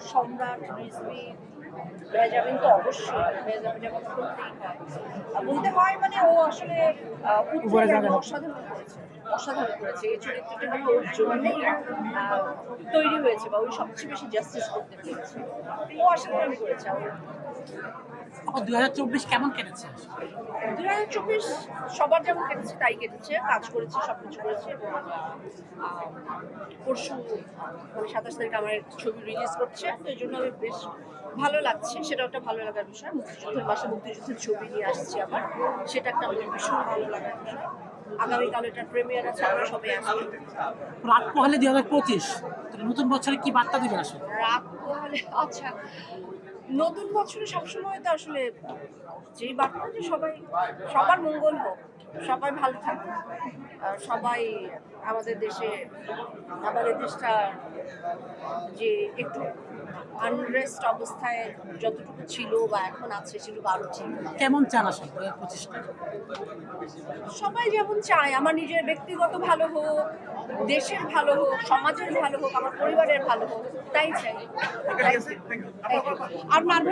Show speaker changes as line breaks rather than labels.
সম্রাট, রিজভী, মেহজাবিন তো অবশ্যই, মেহজাবিন যেমন করতেই হয়। বলতে হয় মানে ও আসলে অসাধারণ করেছে, অসাধারণ করেছে। এই চরিত্রটা কিন্তু ওর জন্যই তৈরি হয়েছে বা ওই সবচেয়ে বেশি জাস্টিস করতে পেরেছে। ও অসাধারণ করেছে।
2024 কেমন কেটেছে?
2024 সবার যেমন কেটেছে তাই কেটেছে, কাজ করেছে, সবকিছু করেছে এবং পরশু মানে 27 তারিখ আমার ছবি রিলিজ করছে, তো এই জন্য আমি বেশ ভালো লাগছে। সেটা একটা ভালো লাগার বিষয়। মুক্তিযুদ্ধের মাসে মুক্তিযুদ্ধের ছবি নিয়ে আসছি আবার, সেটা একটা আমাদের ভীষণ ভালো লাগার বিষয়। আগামীকাল এটার প্রিমিয়ার আছে, আমরা সবাই আসবো।
রাত পোহালে 2025, নতুন বছরে কি বার্তা দিবেন আসলে?
রাত পোহালে আচ্ছা, নতুন বছরে সবসময় তো আসলে যেই বার্তা যে সবার মঙ্গল হোক, সবাই ভালো থাকুক, সবাই আমাদের দেশটা যে একটু আনরেস্ট অবস্থায় যতটুকু ছিল বা এখন আছে সেটুকু আরো ঠিক।
কেমন চান আসলে 2025টা?
সবাই যেমন চায় আমার নিজের ব্যক্তিগত ভালো হোক, দেশের ভালো হোক, সমাজের ভালো হোক, আমার পরিবারের ভালো হোক, তাই চাই। আর নার্ভাস